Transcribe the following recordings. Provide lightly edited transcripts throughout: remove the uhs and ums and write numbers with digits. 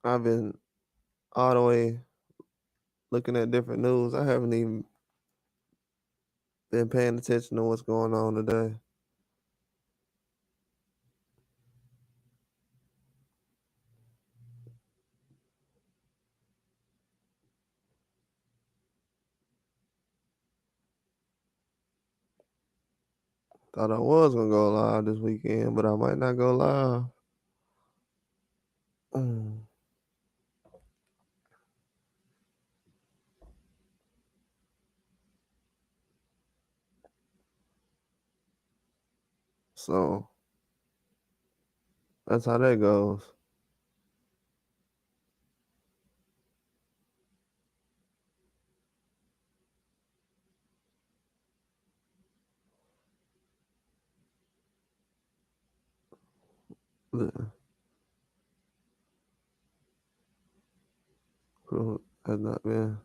I've been all the way looking at different news. I haven't even been paying attention to what's going on today. Thought I was gonna go live this weekend, but I might not go live. Mm. So that's how that goes. Who has not been?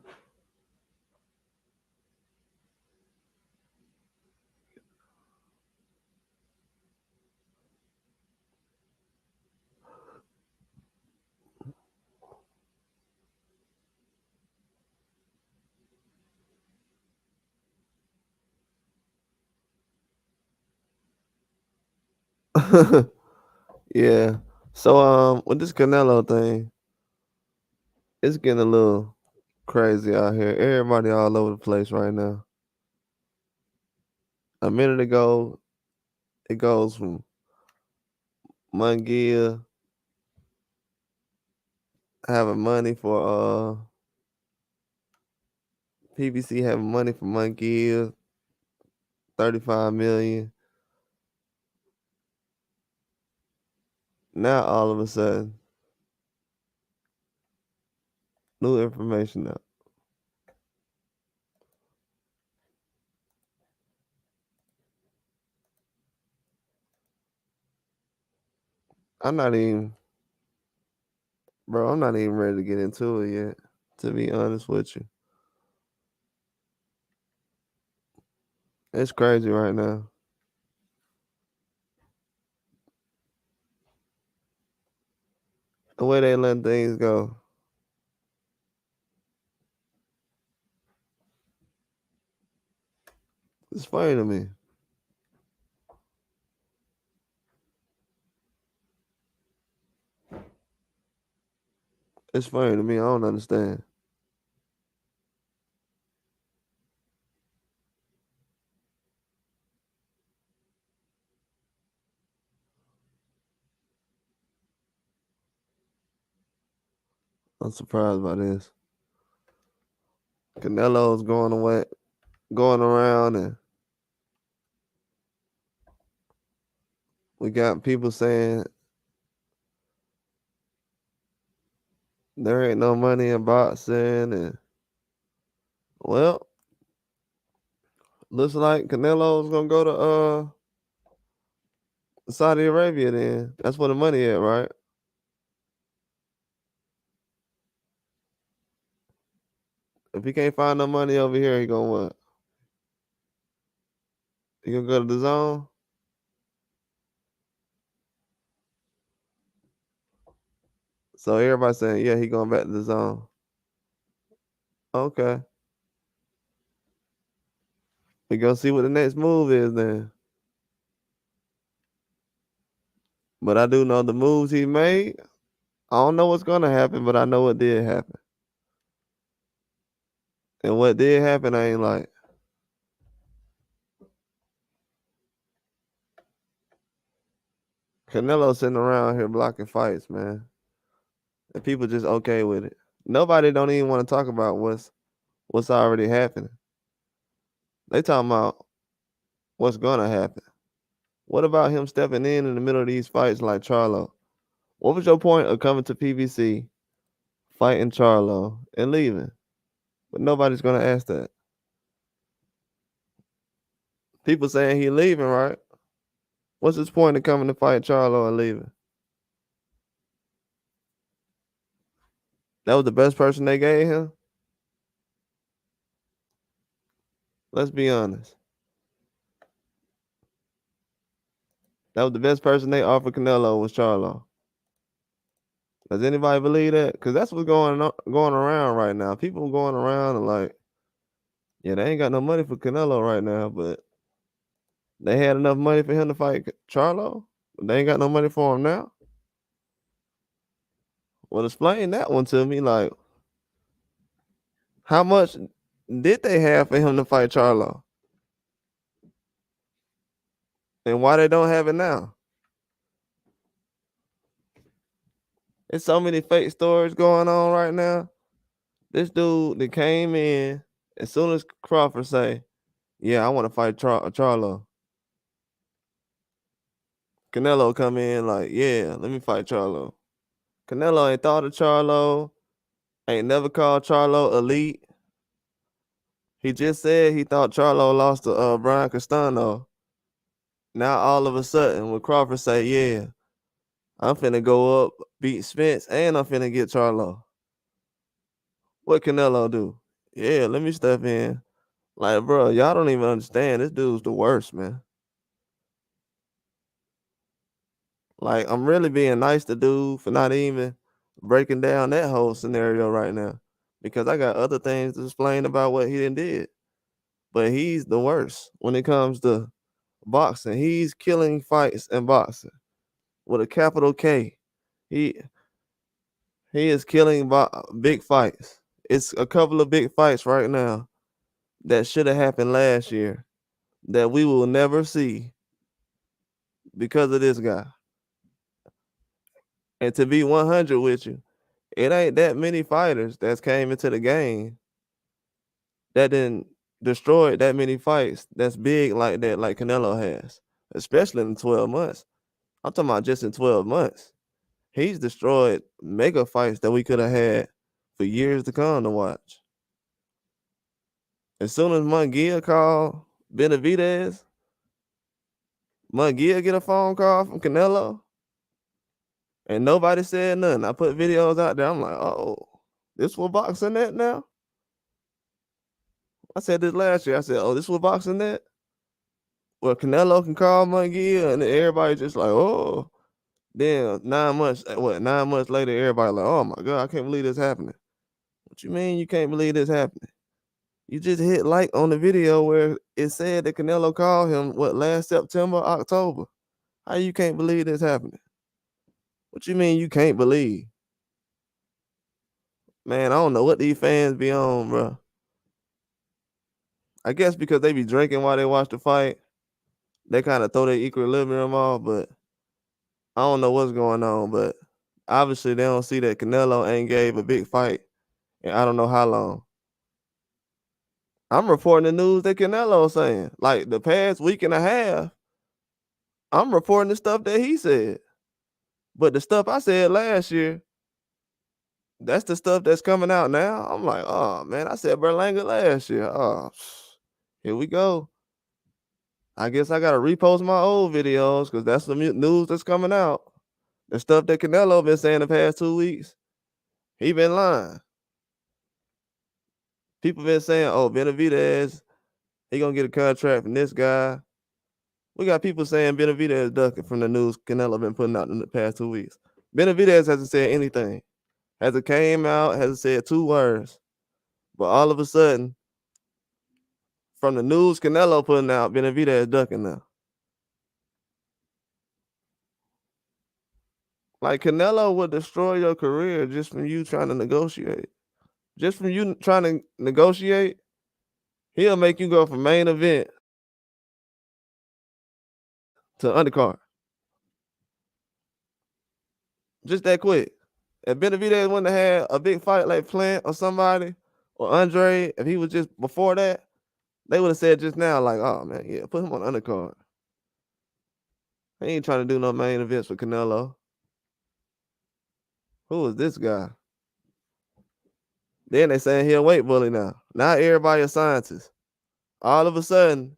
Yeah. So with this Canelo thing, it's getting a little crazy out here. Everybody all over the place right now. A minute ago, it goes from Munguia having money for PBC having money for Munguia, 35 million. Now all of a sudden, new information out. I'm not even ready to get into it yet, to be honest with you. It's crazy right now. The way they let things go. It's funny to me. It's funny to me. I don't understand. I'm surprised by this. Canelo's going around, and we got people saying there ain't no money in boxing, and well, looks like Canelo's gonna go to Saudi Arabia. Then that's where the money at, right? If he can't find no money over here, he gonna what? He gonna go to the zone? So everybody saying, yeah, he going back to the zone. Okay. We gonna see what the next move is then. But I do know the moves he made. I don't know what's gonna happen, but I know what did happen. And what did happen, I ain't like. Canelo sitting around here blocking fights, man. And people just okay with it. Nobody don't even want to talk about what's already happening. They talking about what's gonna happen. What about him stepping in the middle of these fights like Charlo? What was your point of coming to PBC, fighting Charlo, and leaving? But nobody's gonna ask that. People saying he leaving, right? What's his point of coming to fight Charlo and leaving? That was the best person they gave him? Let's be honest. That was the best person they offered Canelo was Charlo. Does anybody believe that? Because that's what's going around right now. People going around and like, yeah, they ain't got no money for Canelo right now, but they had enough money for him to fight Charlo. But they ain't got no money for him now. Well, explain that one to me. Like, how much did they have for him to fight Charlo? And why they don't have it now? There's so many fake stories going on right now. This dude that came in as soon as Crawford say, "Yeah, I want to fight Charlo." Canelo come in like, "Yeah, let me fight Charlo." Canelo ain't thought of Charlo. Ain't never called Charlo elite. He just said he thought Charlo lost to Brian Castano. Now all of a sudden, when Crawford say, "Yeah, I'm finna go up, beat Spence, and I'm finna get Charlo," what Canelo do? Yeah, let me step in. Like, bro, y'all don't even understand. This dude's the worst, man. Like, I'm really being nice to dude for not even breaking down that whole scenario right now, because I got other things to explain about what he did. But he's the worst when it comes to boxing. He's killing fights in boxing with a capital K. He is killing big fights. It's a couple of big fights right now that should have happened last year that we will never see because of this guy. And to be 100 with you, it ain't that many fighters that's came into the game that didn't destroy that many fights that's big like that, like Canelo has, especially in 12 months. I'm talking about just in 12 months. He's destroyed mega fights that we could have had for years to come to watch. As soon as Munguia called Benavidez, Munguia get a phone call from Canelo, and nobody said nothing. I put videos out there. I'm like, oh, this what boxing at now? I said this last year. I said, oh, this what boxing at? Well, Canelo can call Munguia, and then everybody just like, oh. Then 9 months, 9 months later, everybody like, oh my God, I can't believe this happening. What you mean you can't believe this happening? You just hit like on the video where it said that Canelo called him, last September, October. How you can't believe this happening? What you mean you can't believe? Man, I don't know what these fans be on, bro. I guess because they be drinking while they watch the fight, they kind of throw their equilibrium off, but I don't know what's going on. But obviously they don't see that Canelo ain't gave a big fight and I don't know how long. I'm reporting the news that Canelo's saying. Like the past week and a half, I'm reporting the stuff that he said. But the stuff I said last year, that's the stuff that's coming out now. I'm like, oh man, I said Berlanga last year. Oh, here we go. I guess I gotta repost my old videos because that's the news that's coming out. The stuff that Canelo been saying the past 2 weeks, he been lying. People been saying, oh, Benavidez, he gonna get a contract from this guy. We got people saying Benavidez ducking from the news Canelo been putting out in the past 2 weeks. Benavidez hasn't said anything. Hasn't came out, hasn't said 2 words. But all of a sudden, from the news Canelo putting out, Benavidez ducking now. Like Canelo would destroy your career just from you trying to negotiate. Just from you trying to negotiate, he'll make you go from main event to undercard. Just that quick. If Benavidez wouldn't have had a big fight like Plant or somebody, or Andre, if he was just before that, they would have said just now, like, oh man, yeah, put him on undercard. He ain't trying to do no main events for Canelo. Who is this guy? Then they saying he a weight bully now. Now everybody a scientist. All of a sudden,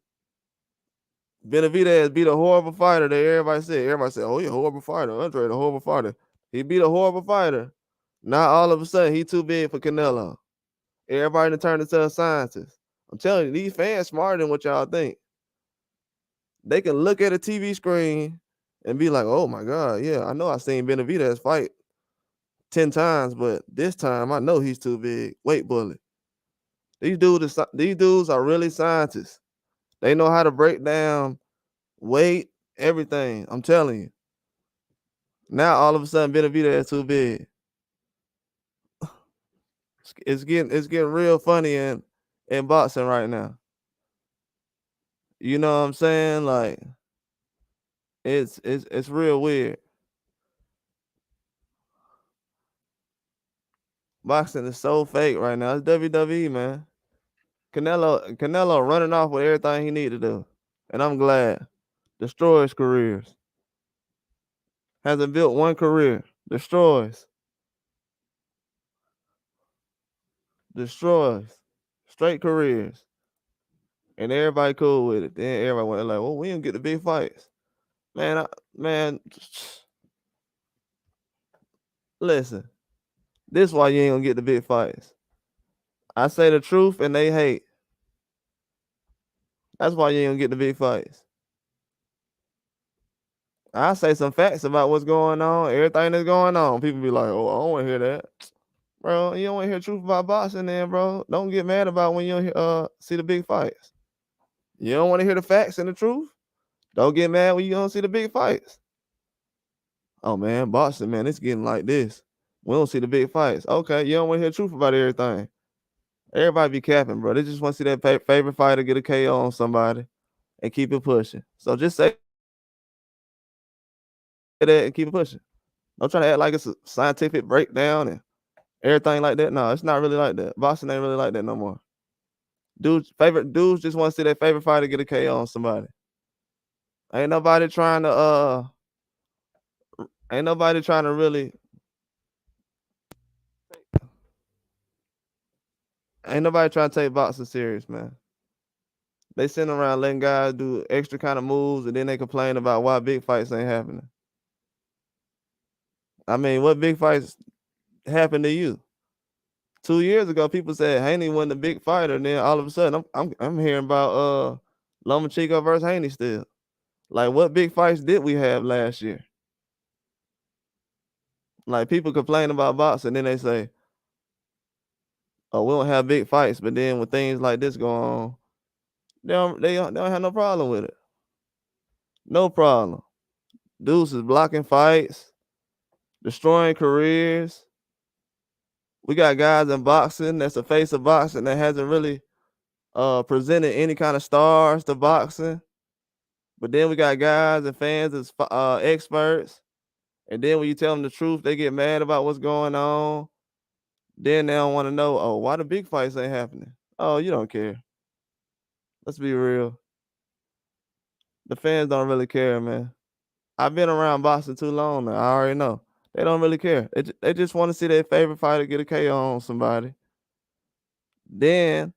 Benavidez beat a horrible fighter that everybody said, oh, he a horrible fighter. Andre the horrible fighter. He beat a horrible fighter. Now all of a sudden, he too big for Canelo. Everybody done turned into a scientist. I'm telling you, these fans smarter than what y'all think. They can look at a TV screen and be like, oh my God, yeah, I know I seen Benavidez fight 10 times, but this time I know he's too big. Weight bully. These dudes are really scientists. They know how to break down weight, everything. I'm telling you. Now all of a sudden Benavidez is too big. It's getting real funny in boxing right now. You know what I'm saying? Like it's real weird. Boxing is so fake right now. It's WWE, man. Canelo running off with everything he need to do. And I'm glad. Destroys careers. Hasn't built one career. Destroys. Straight careers. And everybody cool with it. Then everybody went like, well, we didn't get the big fights. Man, listen. This is why you ain't gonna get the big fights. I say the truth and they hate. That's why you ain't gonna get the big fights. I say some facts about what's going on, everything that's going on. People be like, oh, I don't want to hear that. Bro, you don't want to hear truth about boxing then, bro. Don't get mad about when you see the big fights. You don't want to hear the facts and the truth? Don't get mad when you don't see the big fights. Oh, man, boxing, man, it's getting like this. We don't see the big fights. Okay, you don't want to hear the truth about everything. Everybody be capping, bro. They just want to see that favorite fighter get a KO on somebody and keep it pushing. So just say that and keep it pushing. Don't try to act like it's a scientific breakdown and everything like that. No, it's not really like that. Boxing ain't really like that no more. Dudes just want to see their favorite fighter get a KO on somebody. Ain't nobody trying to really take boxing serious, man. They sitting around letting guys do extra kind of moves and then they complain about why big fights ain't happening. I mean, what big fights happened to you? 2 years ago, people said Haney wasn't a big fighter, and then all of a sudden, I'm hearing about Lomachenko versus Haney still. Like, what big fights did we have last year? Like, people complain about boxing, then they say, "Oh, we don't have big fights," but then when things like this go on, they don't have no problem with it. No problem. Dudes is blocking fights, destroying careers. We got guys in boxing that's the face of boxing that hasn't really presented any kind of stars to boxing. But then we got guys and fans that's experts. And then when you tell them the truth, they get mad about what's going on. Then they don't want to know, oh, why the big fights ain't happening? Oh, you don't care. Let's be real. The fans don't really care, man. I've been around boxing too long now. I already know. They don't really care. They just want to see their favorite fighter get a KO on somebody. Then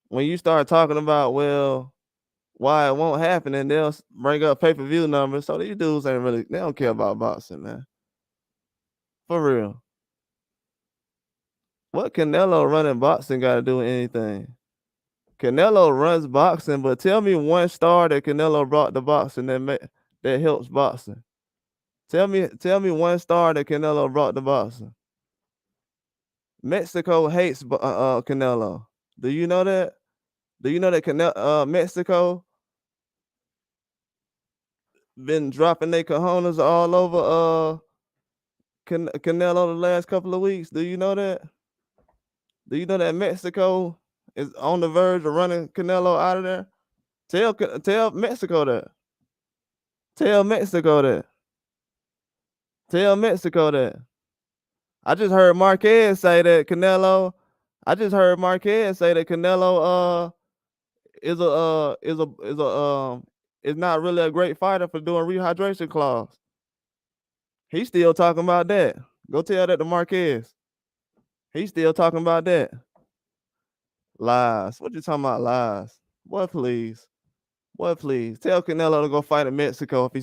when you start talking about, well, why it won't happen, and they'll bring up pay-per-view numbers. So these dudes they don't care about boxing, man. For real. What Canelo running boxing got to do with anything? Canelo runs boxing, but tell me one star that Canelo brought to boxing that helps boxing. Tell me one star that Canelo brought to boxing. Mexico hates Canelo. Do you know that? Do you know that Mexico been dropping their cojones all over Canelo the last couple of weeks? Do you know that? Do you know that Mexico is on the verge of running Canelo out of there? Tell Mexico that. Tell Mexico that. Tell Mexico that. I just heard Marquez say that Canelo. Is not really a great fighter for doing rehydration clause. He's still talking about that. Go tell that to Marquez. He's still talking about that. Lies. What you talking about? Lies. What please? What please? Tell Canelo to go fight in Mexico if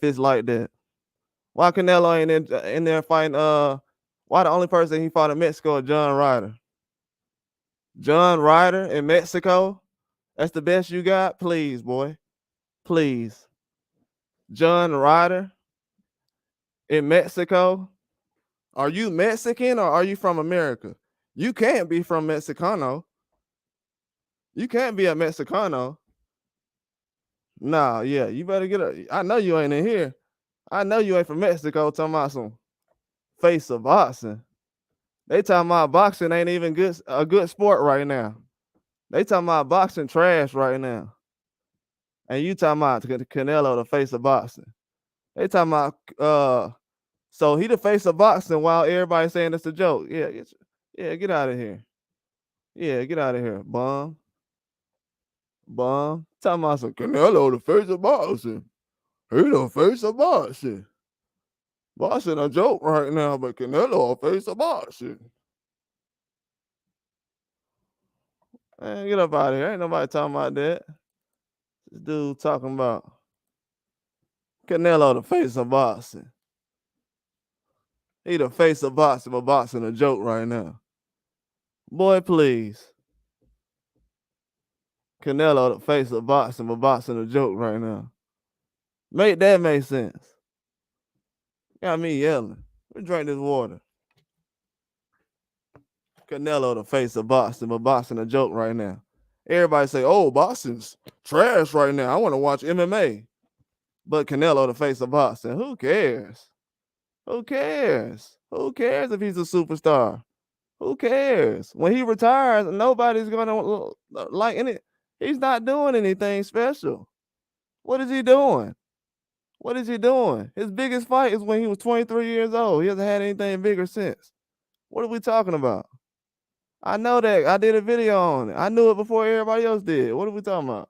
it's like that. Why Canelo ain't in there fighting? Why the only person he fought in Mexico is John Ryder? John Ryder in Mexico? That's the best you got? Please, boy. Please. John Ryder in Mexico? Are you Mexican or are you from America? You can't be from Mexicano. You can't be a Mexicano. Nah, yeah, you better get a. I know you ain't in here. I know you ain't from Mexico talking about some face of boxing. They talking about boxing ain't even a good sport right now. They talking about boxing trash right now. And you talking about Canelo, the face of boxing. They talking about so he the face of boxing while everybody saying it's a joke. Yeah, get out of here. Yeah, get out of here, bum. Talking about some Canelo, the face of boxing. He the face of boxing. Boxing a joke right now, but Canelo a face of boxing. Man, get up out of here. Ain't nobody talking about that. This dude talking about Canelo, the face of boxing. He the face of boxing, but boxing a joke right now. Boy, please. Canelo, the face of boxing, but boxing a joke right now. Make that make sense. Got me yelling. Let me drink this water. Canelo, the face of boxing, but boxing a joke right now. Everybody say, oh, boxing's trash right now. I want to watch MMA. But Canelo, the face of boxing, who cares? Who cares? Who cares if he's a superstar? Who cares? When he retires, nobody's going to like it. He's not doing anything special. What is he doing? What is he doing? His biggest fight is when he was 23 years old. He hasn't had anything bigger since. What are we talking about? I know that. I did a video on it. I knew it before everybody else did. What are we talking about?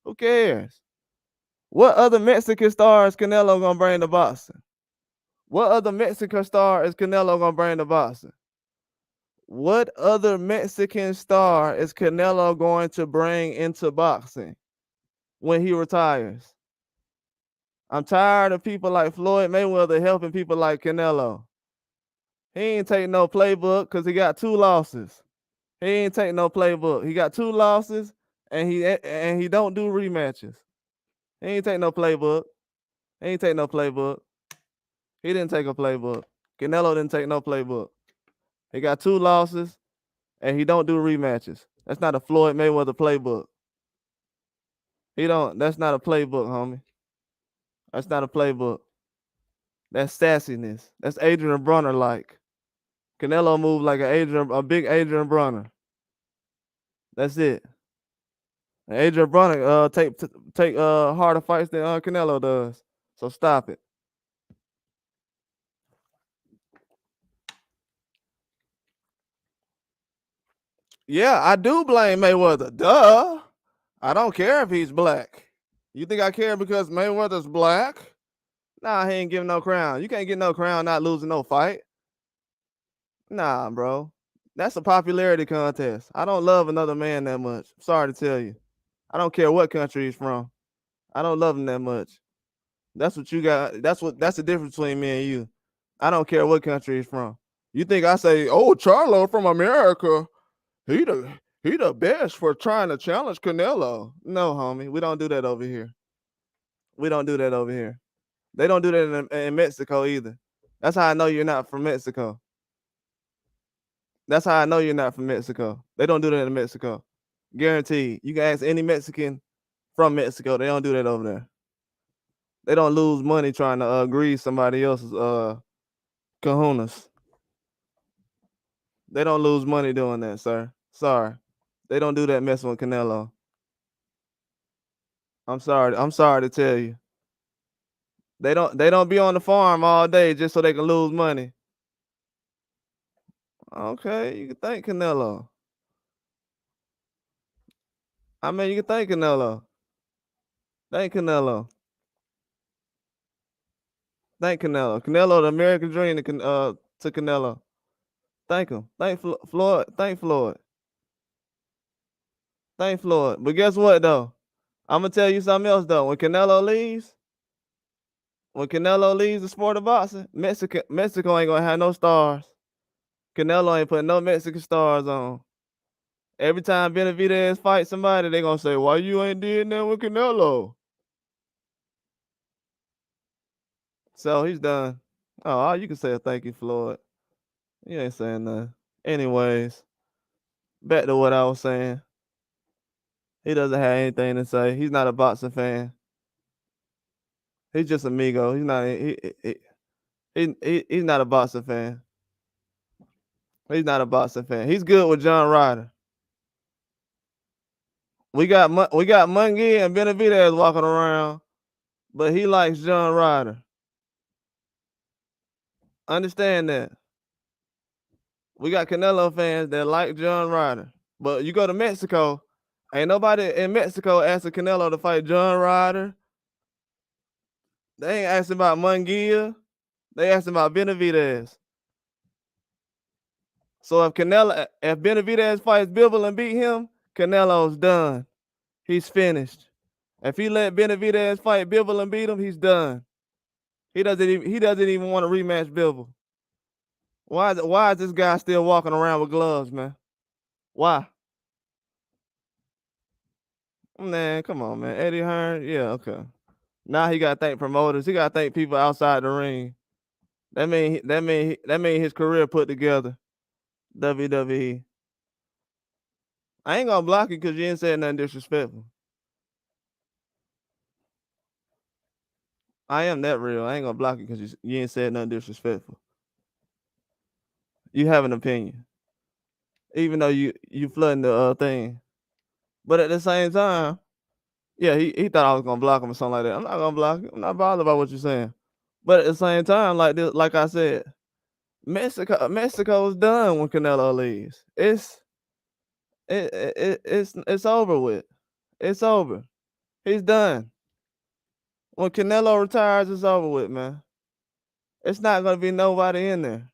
Who cares? What other Mexican star is Canelo gonna bring to boxing? What other Mexican star is Canelo gonna bring to boxing? What other Mexican star is Canelo going to bring into boxing when he retires? I'm tired of people like Floyd Mayweather helping people like Canelo. He ain't take no playbook because he got 2 losses. He ain't take no playbook. He got 2 losses and he don't do rematches. He ain't take no playbook. He ain't take no playbook. He didn't take a playbook. Canelo didn't take no playbook. He got 2 losses and he don't do rematches. That's not a Floyd Mayweather playbook. That's not a playbook, homie. That's not a playbook. That's sassiness. That's Adrian Brunner like. Canelo moved like a big Adrian Brunner. That's it. And Adrian Brunner take harder fights than Canelo does. So stop it. Yeah, I do blame Mayweather. Duh. I don't care if he's black. You think I care because Mayweather's black? Nah, he ain't giving no crown. You can't get no crown not losing no fight. Nah, bro. That's a popularity contest. I don't love another man that much. Sorry to tell you. I don't care what country he's from. I don't love him that much. That's what you got. That's the difference between me and you. I don't care what country he's from. You think I say, oh, Charlo from America, he the best for trying to challenge Canelo. No, homie. We don't do that over here. We don't do that over here. They don't do that in Mexico either. That's how I know you're not from Mexico. That's how I know you're not from Mexico. They don't do that in Mexico. Guaranteed. You can ask any Mexican from Mexico. They don't do that over there. They don't lose money trying to grease somebody else's kahunas. They don't lose money doing that, sir. Sorry. They don't do that messing with Canelo. I'm sorry to tell you. They don't be on the farm all day just so they can lose money. Okay, you can thank Canelo. I mean, you can thank Canelo. Thank Canelo. Thank Canelo. Canelo, the American dream to Canelo. Thank him. Thank Floyd. Thank Floyd. Thank Floyd. But guess what, though? I'm going to tell you something else, though. When Canelo leaves the sport of boxing, Mexico ain't going to have no stars. Canelo ain't putting no Mexican stars on. Every time Benavidez fight somebody, they going to say, why you ain't did that with Canelo? So he's done. Oh, you can say a thank you, Floyd. You ain't saying nothing. Anyways, back to what I was saying. He doesn't have anything to say. He's not a boxing fan. He's just amigo. He's not. He's not a boxing fan. He's not a boxing fan. He's good with John Ryder. We got Munguia and Benavidez walking around, but he likes John Ryder. Understand that. We got Canelo fans that like John Ryder, but you go to Mexico, ain't nobody in Mexico asking Canelo to fight John Ryder. They ain't asking about Munguia. They asking about Benavidez. So if Benavidez fights Bivol and beat him, Canelo's done. He's finished. If he let Benavidez fight Bivol and beat him, he's done. He doesn't even want to rematch Bivol. Why is this guy still walking around with gloves, man? Why? Man, come on, man. Eddie Hearn, yeah, okay. Now he got to thank promoters. He got to thank people outside the ring. That mean his career put together. WWE. I ain't gonna block you because you ain't said nothing disrespectful. I am that real. I ain't gonna block you because you ain't said nothing disrespectful. You have an opinion, even though you flooding the thing. But at the same time, yeah, he thought I was gonna block him or something like that. I'm not gonna block you. I'm not bothered about what you're saying. But at the same time, like I said, Mexico's done when Canelo leaves. It's over with. It's over. He's done. When Canelo retires, it's over with, man. It's not gonna be nobody in there.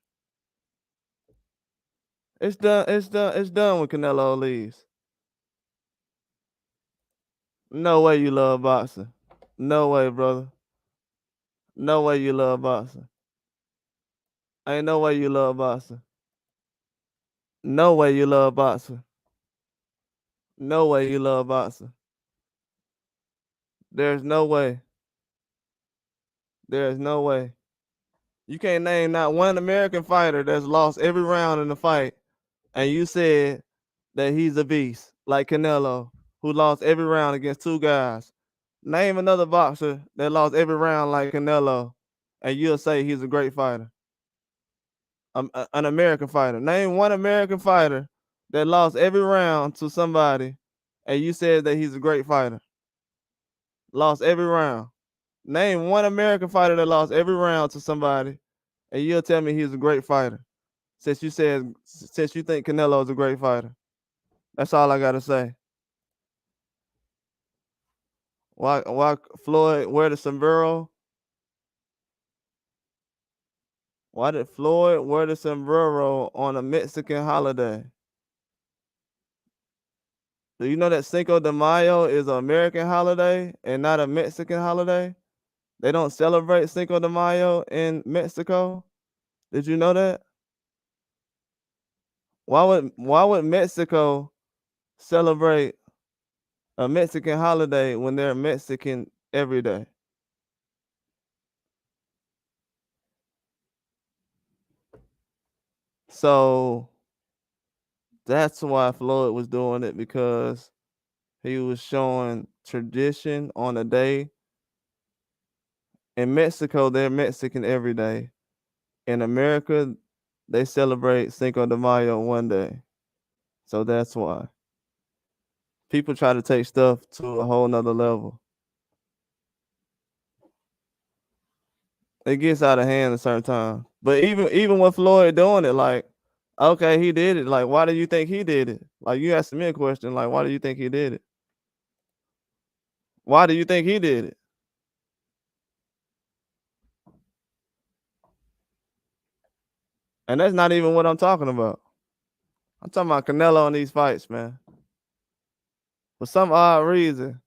It's done. It's done. It's done when Canelo leaves. No way you love boxing. No way, brother. No way you love boxing. Ain't no way you love boxing. No way you love boxing. No way you love boxing. There's no way. There's no way. You can't name not one American fighter that's lost every round in the fight, and you said that he's a beast, like Canelo, who lost every round against two guys. Name another boxer that lost every round like Canelo, and you'll say he's a great fighter. An American fighter. Name one American fighter that lost every round to somebody, and you said that he's a great fighter. Lost every round. Name one American fighter that lost every round to somebody, and you'll tell me he's a great fighter. Since you think Canelo is a great fighter. That's all I gotta say. Why Floyd wear the sombrero? Why did Floyd wear the sombrero on a Mexican holiday? Do you know that Cinco de Mayo is an American holiday and not a Mexican holiday? They don't celebrate Cinco de Mayo in Mexico. Did you know that? Why would Mexico celebrate a Mexican holiday when they're Mexican every day? So that's why Floyd was doing it, because he was showing tradition on a day. In Mexico, they're Mexican every day. In America, they celebrate Cinco de Mayo one day. So that's why. People try to take stuff to a whole nother level. It gets out of hand a certain time. But even with Floyd doing it, like, okay, he did it. Like, why do you think he did it? Like, you asked me a question, like, why do you think he did it? Why do you think he did it? And that's not even what I'm talking about. I'm talking about Canelo in these fights, man. For some odd reason,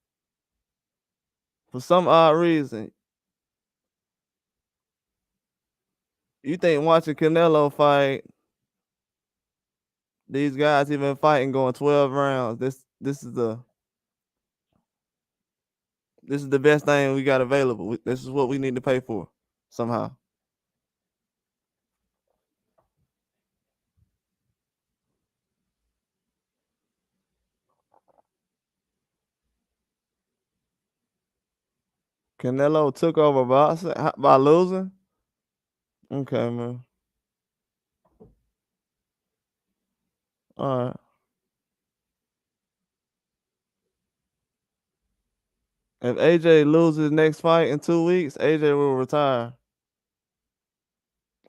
you think watching Canelo fight these guys he been fighting going 12 rounds. This is the best thing we got available. This is what we need to pay for somehow. Canelo took over boxing by losing? Okay, man. Alright. If AJ loses next fight in 2 weeks, AJ will retire.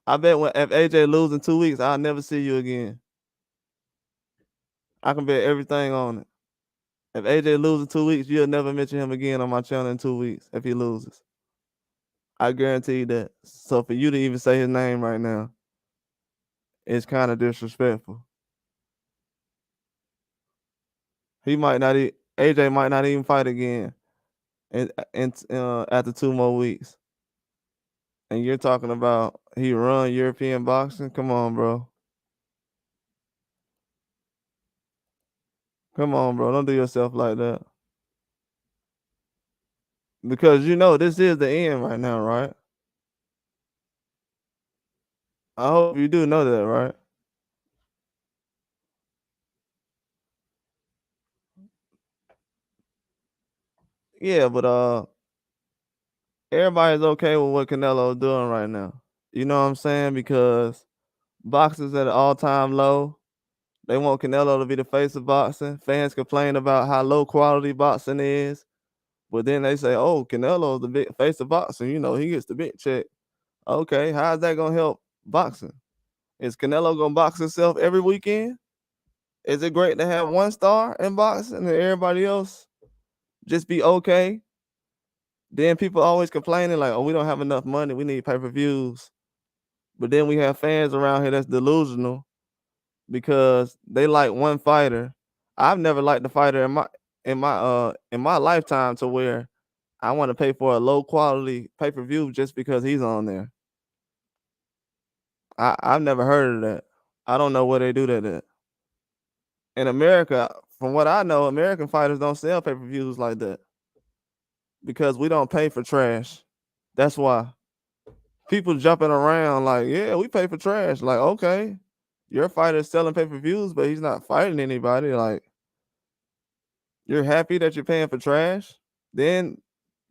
I bet if AJ loses in 2 weeks, I'll never see you again. I can bet everything on it. If AJ loses in 2 weeks, you'll never mention him again on my channel in 2 weeks if he loses. I guarantee you that. So for you to even say his name right now, it's kind of disrespectful. He might not. AJ might not even fight again, and after 2 more weeks. And you're talking about he run European boxing? Come on, bro. Come on, bro. Don't do yourself like that. Because you know this is the end right now, right? I hope you do know that, right? Yeah, but everybody's okay with what Canelo's doing right now. You know what I'm saying? Because boxing's at an all-time low. They want Canelo to be the face of boxing. Fans complain about how low quality boxing is, but then they say, "Oh, Canelo's the big face of boxing. You know, he gets the big check." Okay, how's that gonna help boxing? Is Canelo gonna box himself every weekend? Is it great to have one star in boxing and everybody else just be okay? Then people always complaining like, "Oh, we don't have enough money. We need pay-per-views." But then we have fans around here that's delusional because they like one fighter. I've never liked the fighter in my lifetime to where I want to pay for a low quality pay-per-view just because he's on there. I've never heard of that. I don't know where they do that at. In America, from what I know, American fighters don't sell pay-per-views like that because we don't pay for trash. That's why people jumping around like, yeah, we pay for trash. Like, okay, your fighter's selling pay-per-views, but he's not fighting anybody. Like, you're happy that you're paying for trash. Then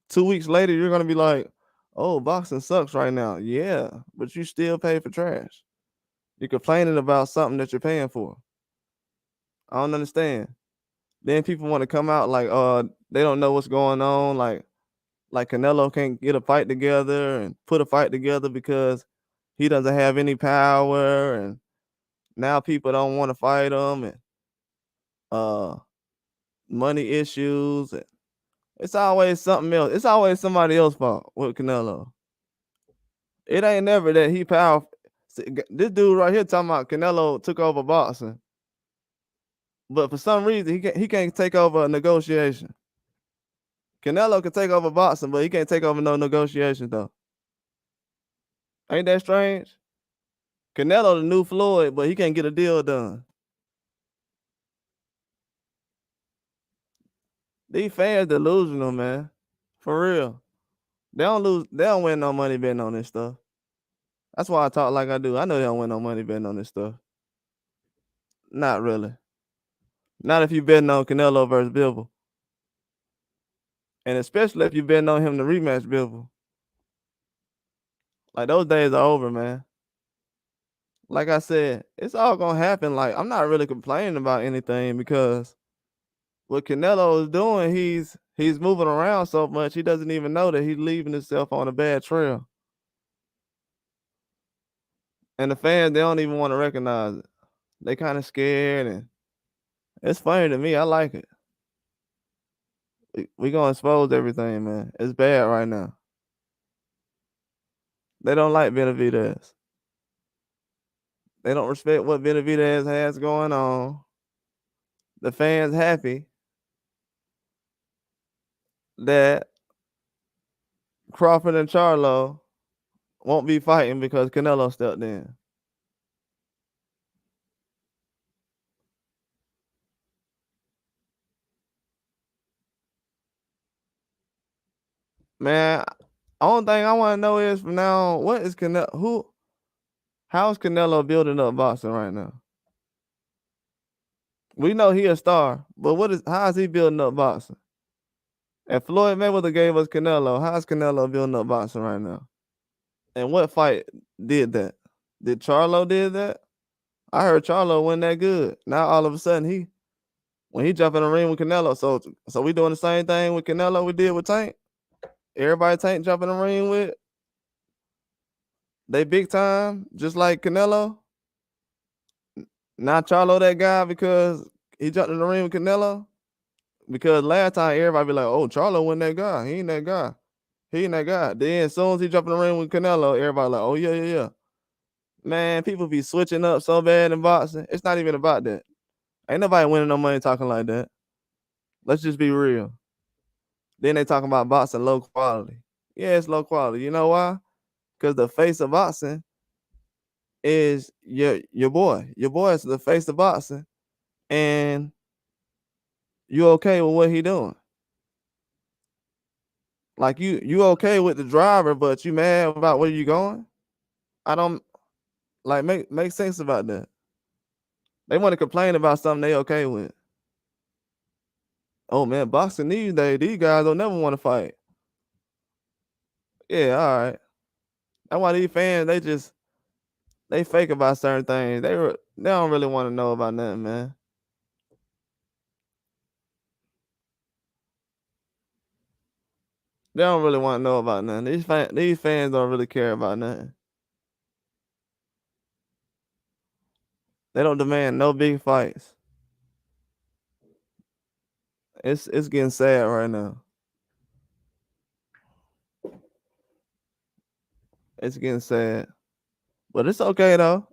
2 weeks later, you're gonna be like, oh, boxing sucks right now. Yeah, but you still pay for trash. You're complaining about something that you're paying for. I don't understand. Then people want to come out like, they don't know what's going on. Like Canelo can't get a fight together and put a fight together because he doesn't have any power, and now people don't want to fight him, and uh, money issues. And it's always something else. It's always somebody else's fault with Canelo. It ain't never that he powerful. This dude right here talking about Canelo took over boxing, but for some reason he can't take over a negotiation. Canelo can take over boxing, but he can't take over no negotiations though. Ain't that strange? Canelo the new Floyd, but he can't get a deal done. These fans delusional, man. For real. They don't win no money betting on this stuff. That's why I talk like I do. I know they don't win no money betting on this stuff. Not really. Not if you betting on Canelo versus Bivol. And especially if you betting on him to rematch Bivol. Like, those days are over, man. Like I said, it's all gonna happen. Like, I'm not really complaining about anything because what Canelo is doing, he's moving around so much he doesn't even know that he's leaving himself on a bad trail. And the fans, they don't even want to recognize it. They kind of scared, and it's funny to me. I like it. We gonna expose everything, man. It's bad right now. They don't like Benavidez. They don't respect what Benavidez has going on. The fans happy that Crawford and Charlo won't be fighting because Canelo stepped in. Man, only thing I want to know is from now on, what is Canelo? How's Canelo building up boxing right now? We know he a star, but how is he building up boxing? If Floyd Mayweather gave us Canelo, how's Canelo building up boxing right now? And what fight did that? Did Charlo did that? I heard Charlo wasn't that good. Now all of a sudden when he jump in the ring with Canelo, so we doing the same thing with Canelo we did with Tank. Everybody Tank jump in the ring with, they big time, just like Canelo. Not Charlo that guy because he jumped in the ring with Canelo. Because last time everybody be like, oh, Charlo wasn't that guy. He ain't that guy. He ain't that guy. Then as soon as he jump in the ring with Canelo, everybody like, oh yeah. Man, people be switching up so bad in boxing. It's not even about that. Ain't nobody winning no money talking like that. Let's just be real. Then they talking about boxing low quality. Yeah, it's low quality. You know why? Because the face of boxing is your boy. Your boy is the face of boxing. And you okay with what he doing. Like you okay with the driver, but you mad about where you going? I don't like make sense about that. They want to complain about something they okay with. Oh man, boxing these days, these guys don't never want to fight. Yeah, all right. That's why these fans they fake about certain things. They don't really want to know about nothing, man. They don't really want to know about nothing. These fans don't really care about nothing. They don't demand no big fights. It's getting sad right now. It's getting sad. But it's okay though.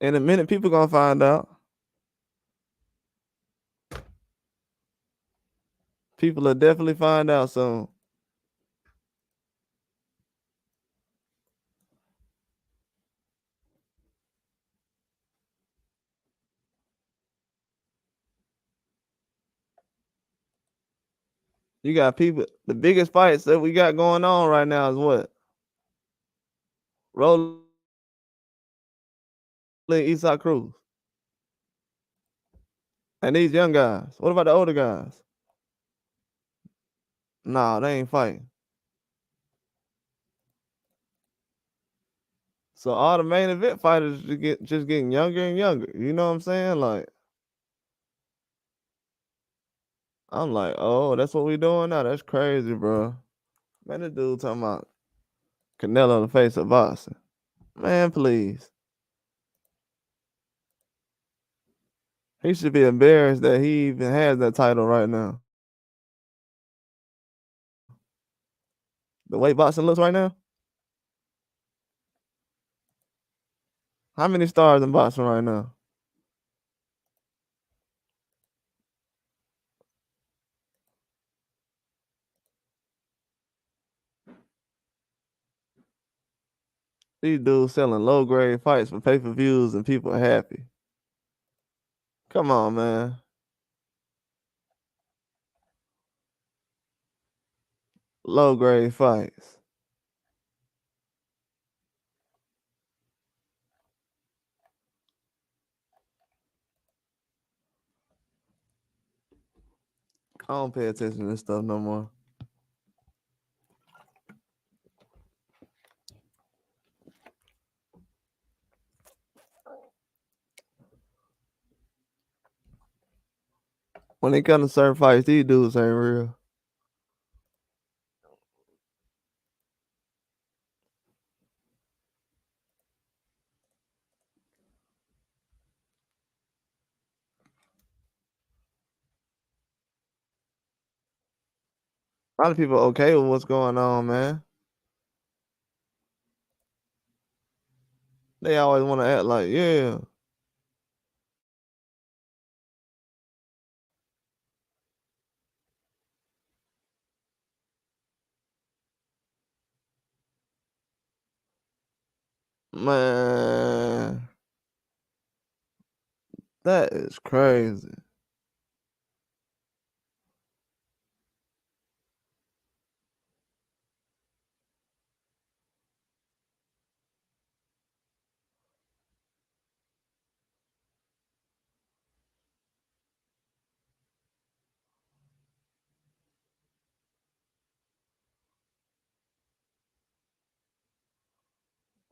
In a minute, people gonna find out. People will definitely find out soon. You got people. The biggest fights that we got going on right now is what? Rolling Eastside Cruz. And these young guys. What about the older guys? Nah, they ain't fighting. So all the main event fighters just getting younger and younger. You know what I'm saying? Like, I'm like, oh, that's what we doing now. That's crazy, bro. Man, this dude talking about Canelo in the face of boxing. Man, please. He should be embarrassed that he even has that title right now. The way boxing looks right now. How many stars in boxing right now? These dudes selling low grade fights for pay per views and people are happy. Come on, man. Low grade fights. I don't pay attention to this stuff no more. When it comes to certain fights, these dudes ain't real. A lot of people okay with what's going on, man. They always want to act like, yeah, man, that is crazy.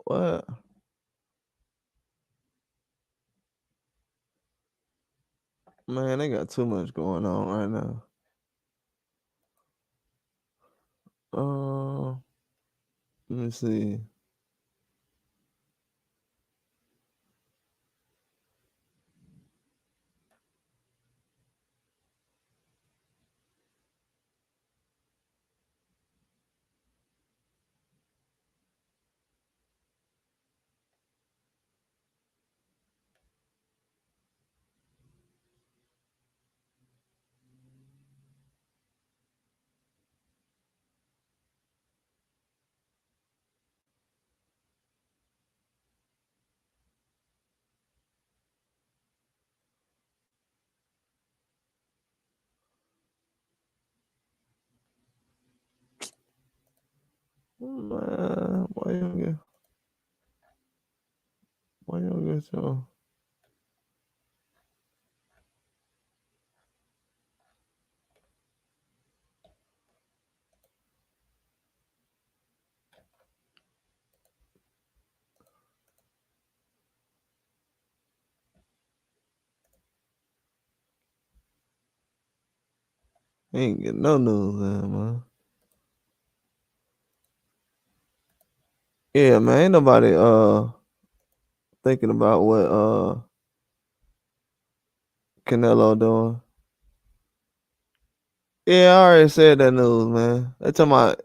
What? Man, they got too much going on right now. Let me see. Man, why you don't get your he ain't getting no news in, man. Yeah, man, ain't nobody thinking about what Canelo doing. Yeah, I already said that news, man. They talking about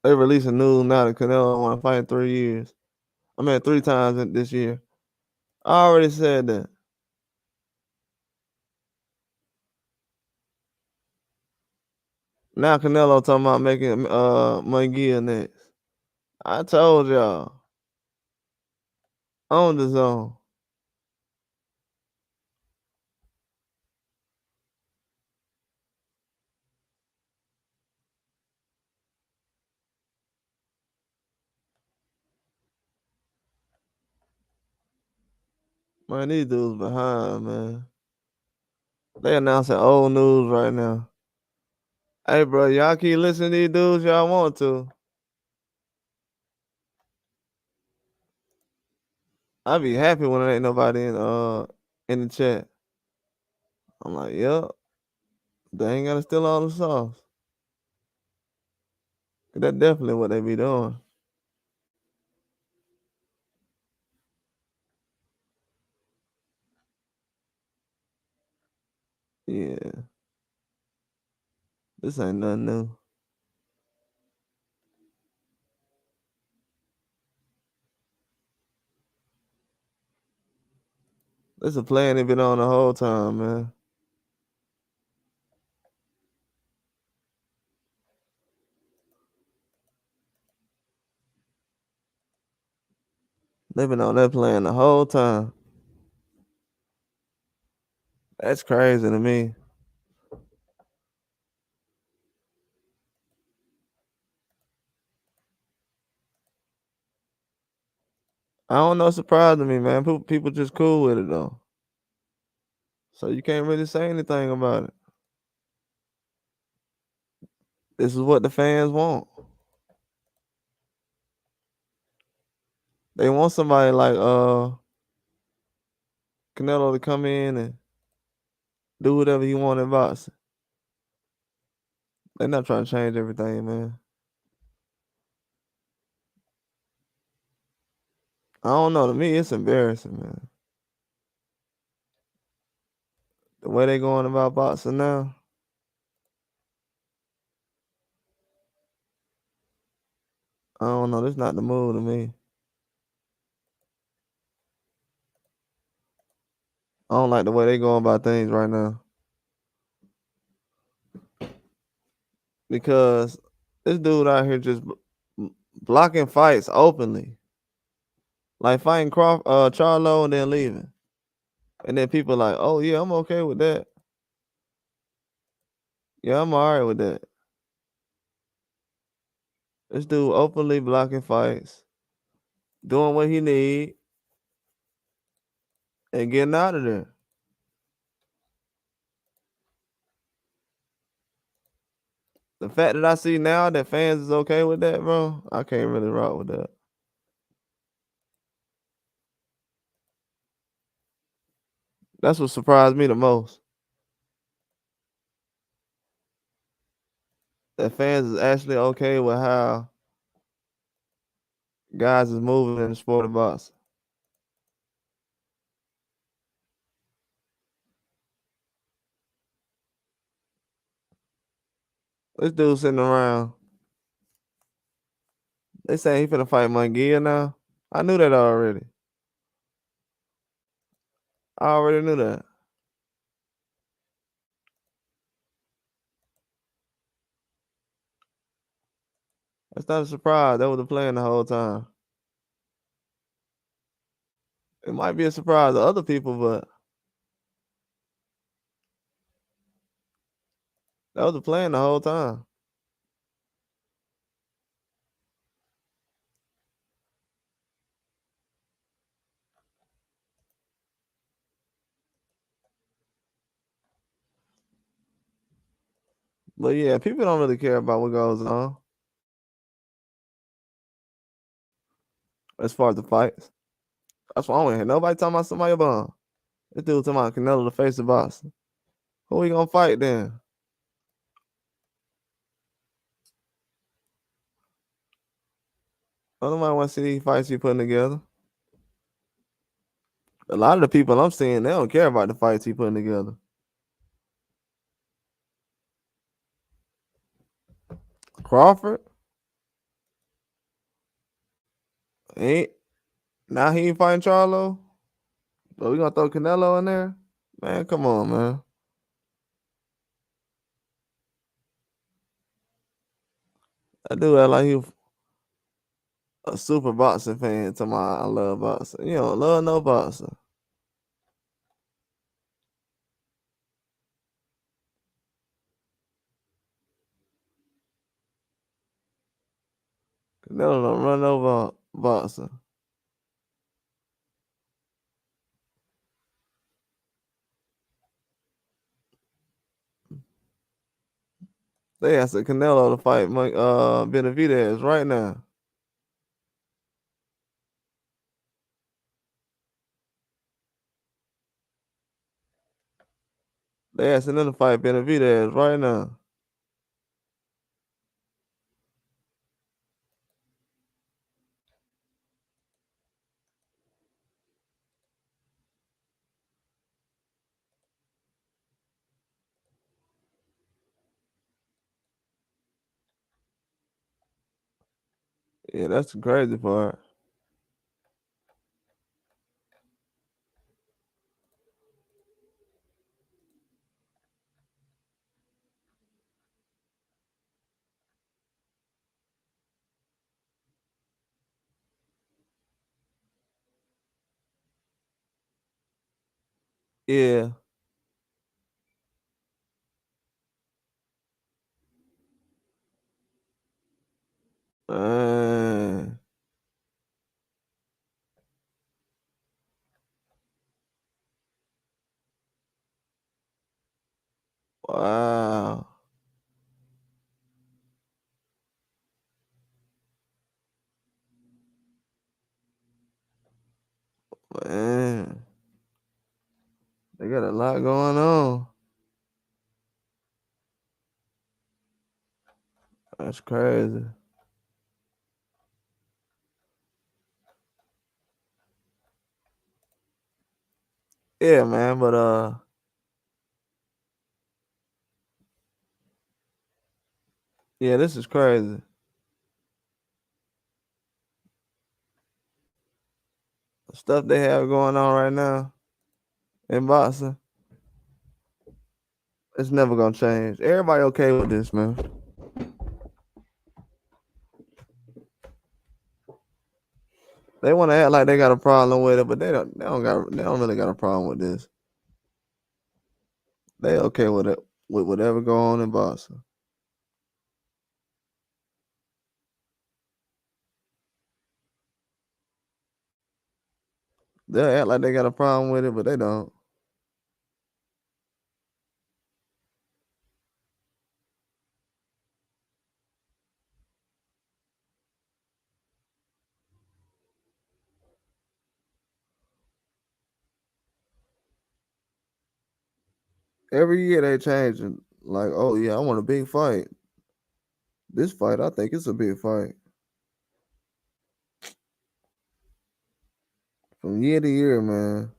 they releasing news now that Canelo want to fight in 3 years. I mean 3 times this year. I already said that. Now Canelo talking about making Munguia next. I told y'all on the zone. Man, these dudes behind, man. They announcing old news right now. Hey, bro, y'all keep listening to these dudes y'all want to. I be happy when there ain't nobody in the chat. I'm like, yep, they ain't gotta steal all the sauce. That's definitely what they be doing. Yeah, this ain't nothing new. This a plan they been on the whole time, man. They been on that plan the whole time. That's crazy to me. I don't know, surprising me, man. People just cool with it though. So you can't really say anything about it. This is what the fans want. They want somebody like Canelo to come in and do whatever he want in boxing. They're not trying to change everything, man. I don't know. To me, it's embarrassing, man. The way they going about boxing now. I don't know. This not the move to me. I don't like the way they going about things right now. Because this dude out here just blocking fights openly. Like fighting Charlo and then leaving. And then people like, oh yeah, I'm okay with that. Yeah, I'm alright with that. This dude openly blocking fights, doing what he need, and getting out of there. The fact that I see now that fans is okay with that, bro, I can't really rock with that. That's what surprised me the most. That fans is actually okay with how guys is moving in the sport of boxing. This dude sitting around. They saying he finna fight Munguia now. I knew that already. I already knew that. That's not a surprise. That was the plan the whole time. It might be a surprise to other people, but that was the plan the whole time. But yeah, people don't really care about what goes on as far as the fights. That's why I don't hear nobody talking about somebody bomb. This dude talking about Canelo to face the boxer. Who we gonna fight then? I don't want to see these fights he putting together. A lot of the people I'm seeing, they don't care about the fights he putting together. Crawford, ain't now he ain't fighting Charlo, but we gonna throw Canelo in there. Man, come on, man. I do that like he a super boxing fan. To my, I love boxing. You don't love no boxing. Canelo don't run over boxing. They asked Canelo to fight Benavidez right now. They asking them to fight Benavidez right now. Yeah, that's the crazy part. Yeah. Man. Wow. Man. They got a lot going on. That's crazy. Yeah, man, but yeah, this is crazy. The stuff they have going on right now in boxing, it's never gonna change. Everybody okay with this, man. They want to act like they got a problem with it, but they don't really got a problem with this. They okay with it, with whatever go on in boxing. They'll act like they got a problem with it, but they don't. Every year they changing. Like, oh yeah, I want a big fight. This fight, I think it's a big fight. From year to year, man.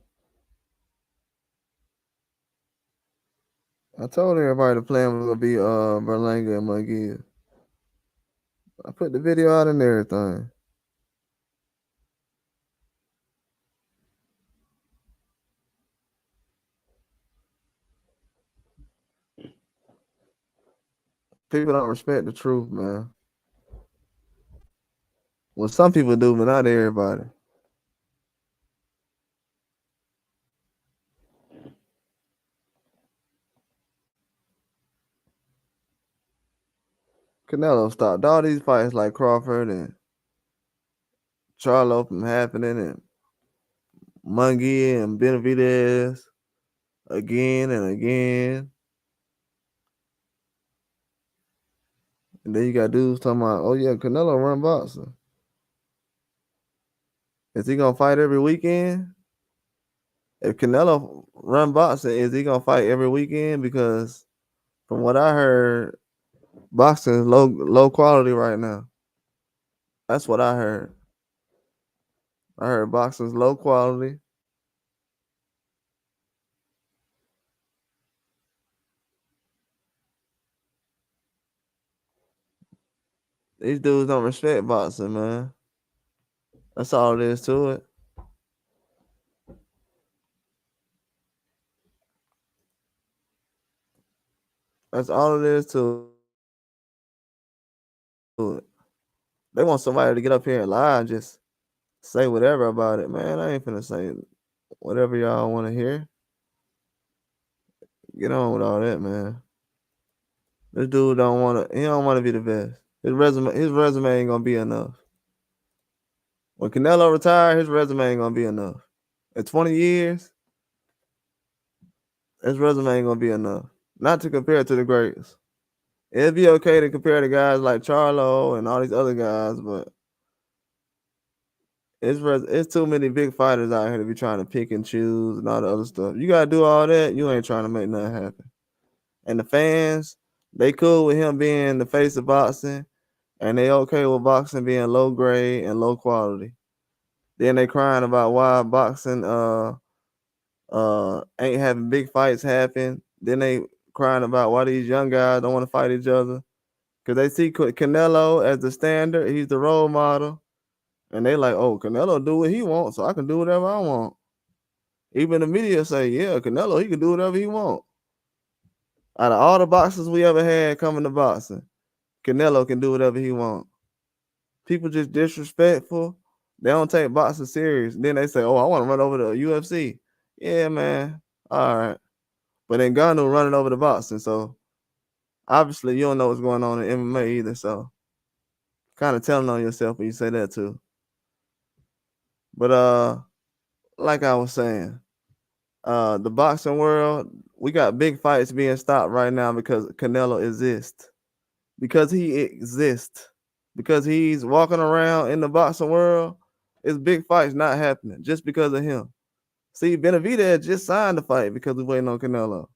I told everybody the plan was gonna be Berlanga and Munguia. I put the video out and everything. People don't respect the truth, man. Well, some people do, but not everybody. Canelo stopped all these fights like Crawford and Charlo from happening, and Munguia and Benavidez again and again. And then you got dudes talking about, oh yeah, Canelo run boxing. Is he gonna fight every weekend? If Canelo run boxing, is he gonna fight every weekend? Because from what I heard, boxing is low quality right now. That's what I heard. I heard boxing's low quality. These dudes don't respect boxing, man. That's all it is to it. That's all it is to it. They want somebody to get up here and lie and just say whatever about it, man. I ain't finna say whatever y'all want to hear. Get on with all that, man. This dude don't want to. He don't want to be the best. His resume ain't gonna be enough. When Canelo retire, his resume ain't gonna be enough. In 20 years, his resume ain't gonna be enough. Not to compare to the greats. It'd be okay to compare to guys like Charlo and all these other guys, but it's too many big fighters out here to be trying to pick and choose and all the other stuff. You gotta do all that. You ain't trying to make nothing happen. And the fans, they cool with him being the face of boxing, and they okay with boxing being low grade and low quality. Then they crying about why boxing ain't having big fights happen. Then they crying about why these young guys don't want to fight each other. Cause they see Canelo as the standard, he's the role model. And they like, oh, Canelo do what he wants, so I can do whatever I want. Even the media say, yeah, Canelo, he can do whatever he want. Out of all the boxers we ever had coming to boxing, Canelo can do whatever he want. People just disrespectful. They don't take boxing serious. Then they say, oh, I want to run over the UFC. Yeah, man. All right. But then Ngannou running over the boxing, so obviously you don't know what's going on in MMA either. So kind of telling on yourself when you say that too. But like I was saying, the boxing world, we got big fights being stopped right now because Canelo exists. Because he exists. Because he's walking around in the boxing world, it's big fights not happening just because of him. See, Benavidez just signed the fight because we're waiting on Canelo.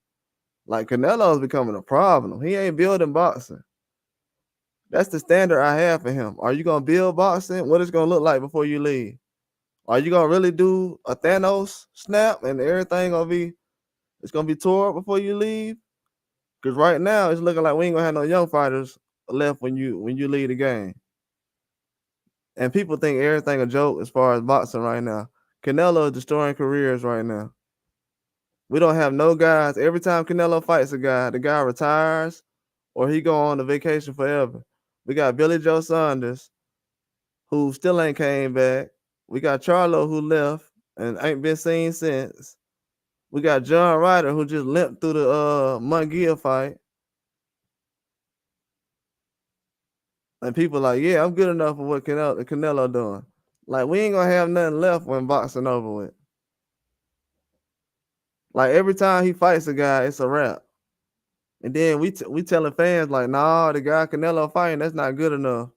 Like, Canelo is becoming a problem. He ain't building boxing. That's the standard I have for him. Are you going to build boxing? What it's going to look like before you leave? Are you going to really do a Thanos snap and everything it's going to be tore up before you leave? Because right now, it's looking like we ain't going to have no young fighters left when you leave the game. And people think everything a joke as far as boxing right now. Canelo is destroying careers right now. We don't have no guys. Every time Canelo fights a guy, the guy retires or he go on a vacation forever. We got Billy Joe Saunders, who still ain't came back. We got Charlo, who left and ain't been seen since. We got John Ryder, who just limped through the Munguia fight. And people like, yeah, I'm good enough for what Canelo doing. Like, we ain't gonna have nothing left when boxing over with. Like, every time he fights a guy, it's a wrap. And then we telling fans like, nah, the guy Canelo fighting, that's not good enough.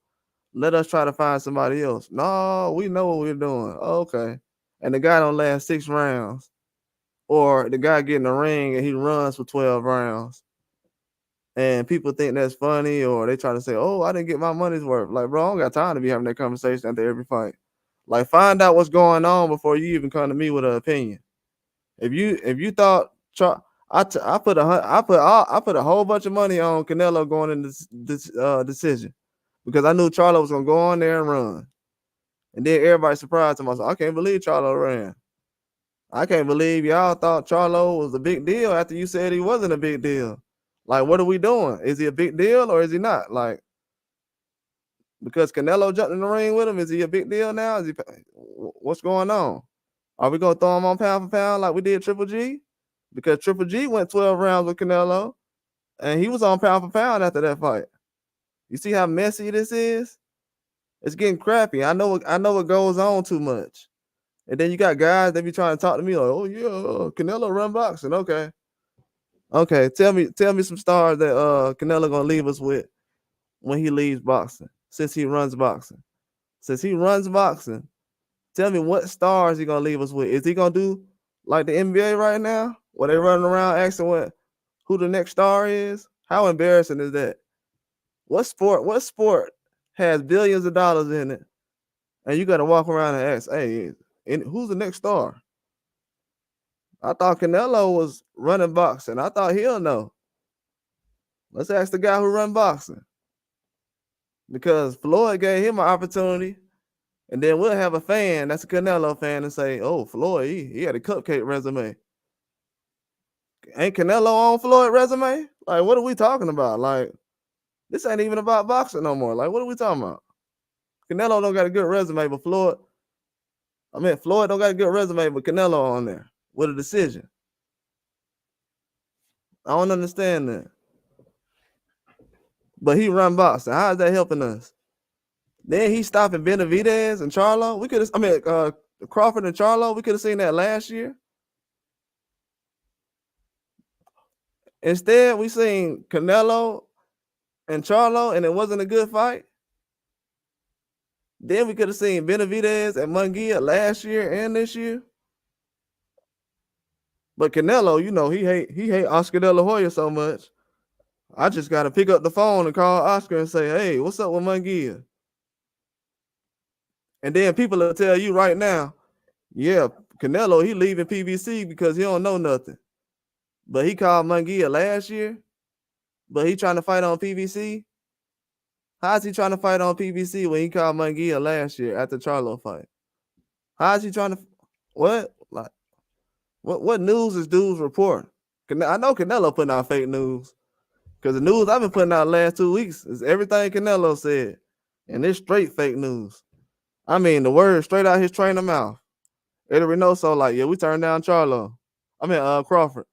Let us try to find somebody else. No, we know what we're doing. Okay. And the guy don't last 6 rounds. or the guy get in the ring and he runs for 12 rounds. And people think that's funny, or they try to say, "Oh, I didn't get my money's worth." Like, bro, I don't got time to be having that conversation after every fight. Like, find out what's going on before you even come to me with an opinion. If you thought I put a whole bunch of money on Canelo going in this decision because I knew Charlo was gonna go on there and run, and then everybody surprised him. I said, I can't believe Charlo ran. I can't believe y'all thought Charlo was a big deal after you said he wasn't a big deal. Like, what are we doing? Is he a big deal or is he not? Like, because Canelo jumped in the ring with him, is he a big deal now? Is he? What's going on? Are we gonna throw him on pound for pound like we did Triple G? Because Triple G went 12 rounds with Canelo, and he was on pound for pound after that fight. You see how messy this is? It's getting crappy. I know it goes on too much. And then you got guys that be trying to talk to me like, "Oh yeah, Canelo run boxing." Okay. Tell me some stars that Canelo gonna leave us with when he leaves boxing, since he runs boxing. Since he runs boxing, tell me what stars he gonna leave us with. Is he gonna do like the NBA right now, where they running around asking who the next star is? How embarrassing is that? What sport has billions of dollars in it, and you gotta walk around and ask, "Hey, who's the next star?" I thought Canelo was running boxing. I thought he'll know. Let's ask the guy who run boxing, because Floyd gave him an opportunity. And then we'll have a fan that's a Canelo fan and say, "Oh, Floyd, he had a cupcake resume." Ain't Canelo on Floyd resume? Like, what are we talking about? Like, this ain't even about boxing no more. Like, what are we talking about? Canelo don't got a good resume, but Floyd don't got a good resume, but Canelo on there with a decision. I don't understand that. But he run boxing. How is that helping us? Then he stopping Benavidez and Charlo. Crawford and Charlo. We could have seen that last year. Instead, we seen Canelo and Charlo, and it wasn't a good fight. Then we could have seen Benavidez and Munguia last year and this year. But Canelo, he hate Oscar De La Hoya so much. I just gotta pick up the phone and call Oscar and say, "Hey, what's up with Munguia?" And then people will tell you right now, "Yeah, Canelo, he leaving PBC because he don't know nothing." But he called Munguia last year, but he trying to fight on PBC. How's he trying to fight on PBC when he called Munguia last year at the Charlo fight? How's he trying to what? Like, what news is dudes reporting? I know Canelo putting out fake news, because the news I've been putting out the last 2 weeks is everything Canelo said, and it's straight fake news. I mean, the word straight out his trainer mouth. Eddie Reynoso like, "Yeah, we turned down Crawford."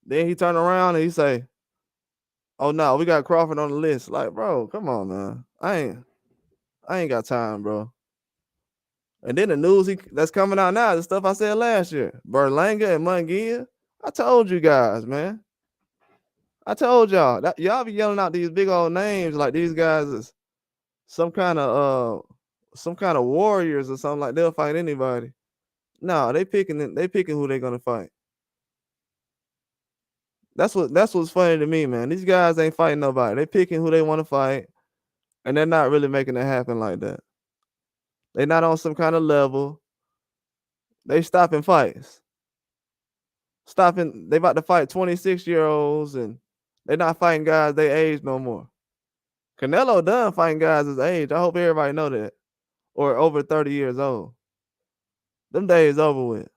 Then he turned around and he say, "Oh no, we got Crawford on the list." Like, bro, come on, man. I ain't got time, bro. And then the news that's coming out now, the stuff I said last year, Berlanga and Munguia. I told you guys, man. I told y'all that y'all be yelling out these big old names like these guys is some kind of warriors or something, like they'll fight anybody. No, they picking who they gonna fight. That's what's funny to me, man. These guys ain't fighting nobody. They picking who they want to fight, and they're not really making it happen like that. They're not on some kind of level. They stopping fights. They about to fight 26-year-olds, and they're not fighting guys their age no more. Canelo done fighting guys his age. I hope everybody know that. Or over 30 years old. Them days over with.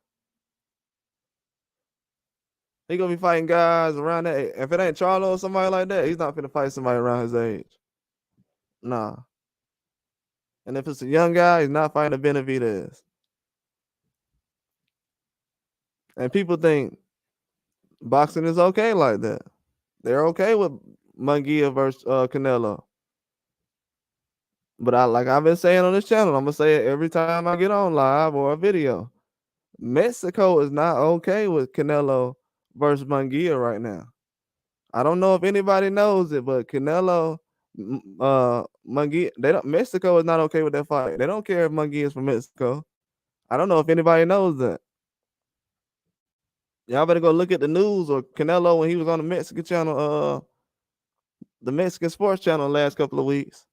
He gonna be fighting guys around that age. If it ain't Charlo or somebody like that, he's not gonna fight somebody around his age. Nah. And if it's a young guy, he's not fighting a Benavidez. And people think boxing is okay like that. They're okay with Munguia versus Canelo. But like I've been saying on this channel, I'm gonna say it every time I get on live or a video. Mexico is not okay with Canelo versus Munguia right now. I don't know if anybody knows it, but Canelo, Munguia, Mexico is not okay with that fight. They don't care if Munguia is from Mexico. I don't know if anybody knows that. Y'all better go look at the news or Canelo when he was on the Mexican channel, the Mexican sports channel last couple of weeks.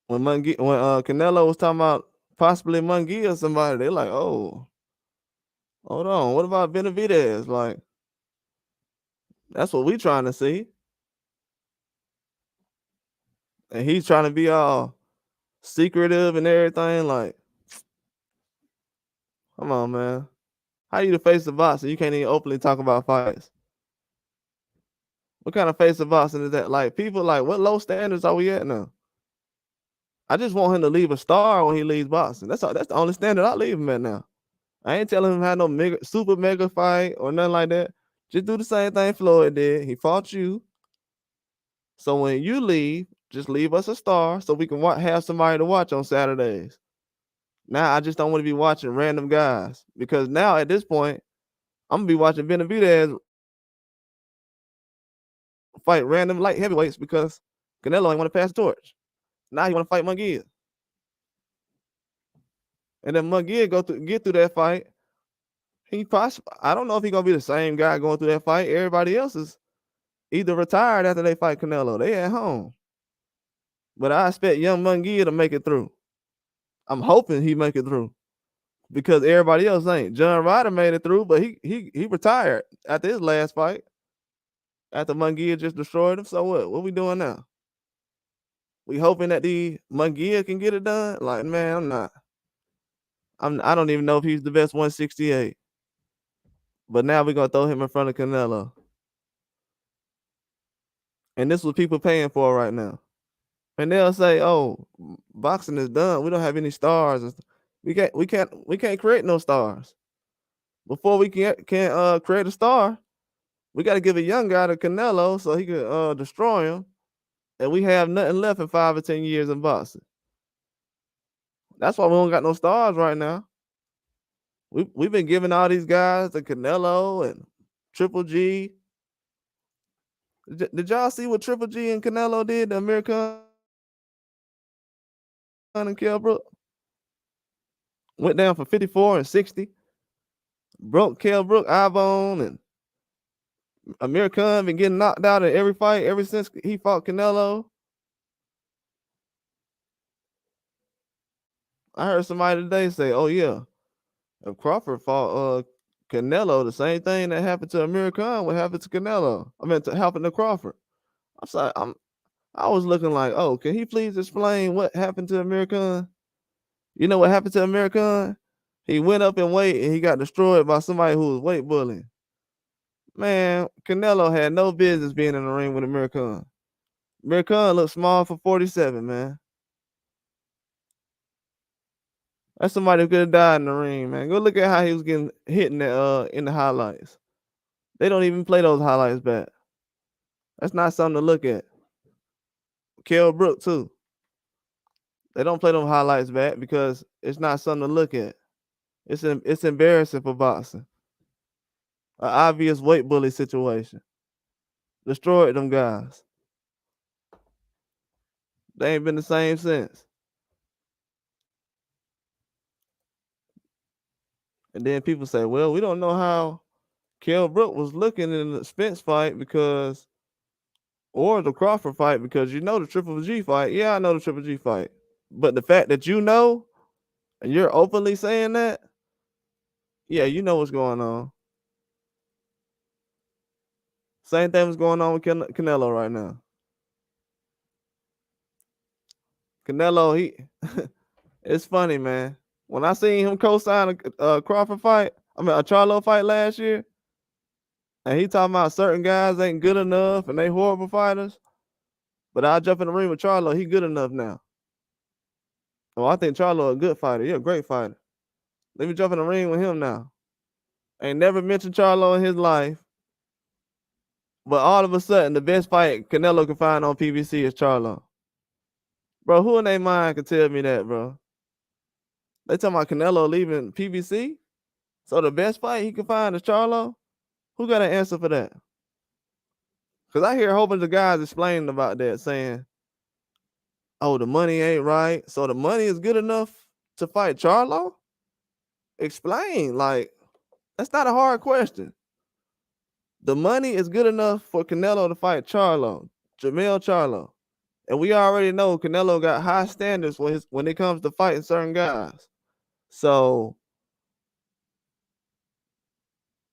When Canelo was talking about possibly Munguia or somebody, they're like, oh, hold on, what about Benavidez? Like, that's what we trying to see. And he's trying to be all secretive and everything. Like, come on, man. How you the face of boxing? You can't even openly talk about fights. What kind of face of boxing is that? Like, people like, what low standards are we at now? I just want him to leave a star when he leaves boxing. That's the only standard I leave him at now. I ain't telling him to have no super mega fight or nothing like that. Just do the same thing Floyd did. He fought you. So when you leave, just leave us a star so we can have somebody to watch on Saturdays. Now I just don't want to be watching random guys because now at this point, I'm gonna be watching Benavidez fight random light heavyweights because Canelo ain't want to pass the torch. Now he want to fight Munguia. And then Munguia get through that fight. I don't know if he's gonna be the same guy going through that fight. Everybody else is either retired after they fight Canelo. They at home. But I expect young Munguia to make it through. I'm hoping he make it through. Because everybody else ain't. John Ryder made it through, but he retired after his last fight. After Munguia just destroyed him. So what? What we doing now? We hoping that the Munguia can get it done? Like, man, I'm not. I don't even know if he's the best 168. But now we're gonna throw him in front of Canelo. And this is what people paying for right now. And they'll say, "Oh, boxing is done. We don't have any stars. We can't create no stars. Before we can create a star, we got to give a young guy to Canelo so he could destroy him, and we have nothing left in 5 or 10 years in boxing. That's why we don't got no stars right now. We've been giving all these guys to Canelo and Triple G. Did y'all see what Triple G and Canelo did to American and Kell Brook? Went down for 54 and 60. Broke Kell Brook eye bone, and Amir Khan been getting knocked out in every fight ever since he fought Canelo. I heard somebody today say, "Oh yeah, if Crawford fought Canelo, the same thing that happened to Amir Khan would happen to Canelo. I mean, to happen to Crawford." I'm sorry, I was looking like, "Oh, can he please explain what happened to Amir Khan?" You know what happened to Amir Khan? He went up in weight and he got destroyed by somebody who was weight bullying. Man, Canelo had no business being in the ring with Amir Khan. Amir Khan looked small for 47, man. That's somebody who could have died in the ring, man. Go look at how he was getting hit in the highlights. They don't even play those highlights back. That's not something to look at. Kell Brook too. They don't play them highlights back because it's not something to look at. It's embarrassing for boxing. An obvious weight bully situation. Destroyed them guys. They ain't been the same since. And then people say, well, we don't know how Kell Brook was looking in the Spence fight or the Crawford fight because you know the Triple G fight. Yeah, I know the Triple G fight. But the fact that you know and you're openly saying that, yeah, you know what's going on. Same thing was going on with Canelo right now. Canelo, it's funny, man. When I seen him co-sign a Crawford fight, a Charlo fight last year, and he talking about certain guys ain't good enough and they horrible fighters, but I jump in the ring with Charlo, he good enough now. Oh, I think Charlo a good fighter. He a great fighter. Let me jump in the ring with him now. Ain't never mentioned Charlo in his life. But all of a sudden, the best fight Canelo can find on PBC is Charlo. Bro, who in their mind can tell me that, bro? They talking about Canelo leaving PBC? So the best fight he can find is Charlo? Who got an answer for that? Because I hear a whole bunch of guys explaining about that, saying, oh, the money ain't right. So the money is good enough to fight Charlo? Explain. Like, That's not a hard question. The money is good enough for Canelo to fight Charlo, Jamel Charlo. And we already know Canelo got high standards when it comes to fighting certain guys. So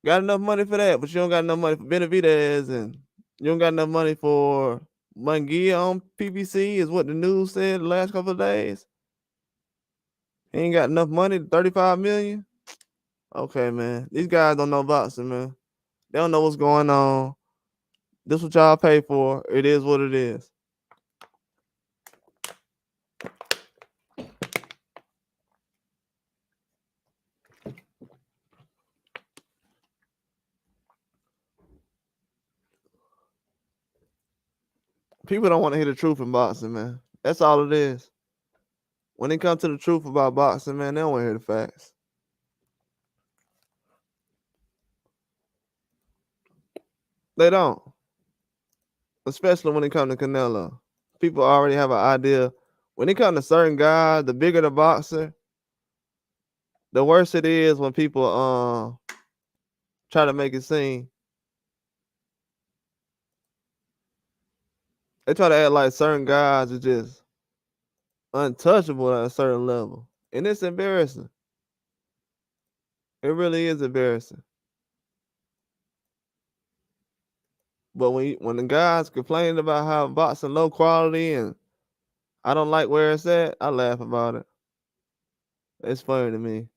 got enough money for that, but you don't got enough money for Benavidez, and you don't got enough money for Munguia on PBC, is what the news said the last couple of days. He ain't got enough money, 35 million. Okay, man. These guys don't know boxing, man. They don't know what's going on. This what y'all pay for. It is what it is. People don't want to hear the truth in boxing, man. That's all it is. When it comes to the truth about boxing, man, they don't want to hear the facts. They don't. Especially when it comes to Canelo. People already have an idea. When it comes to certain guys, the bigger the boxer, the worse it is when people try to make it seem. They try to act like certain guys are just untouchable at a certain level. And it's embarrassing. It really is embarrassing. But when the guys complain about how boxing low quality and I don't like where it's at, I laugh about it. It's funny to me.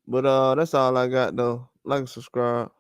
But that's all I got though. Like and subscribe.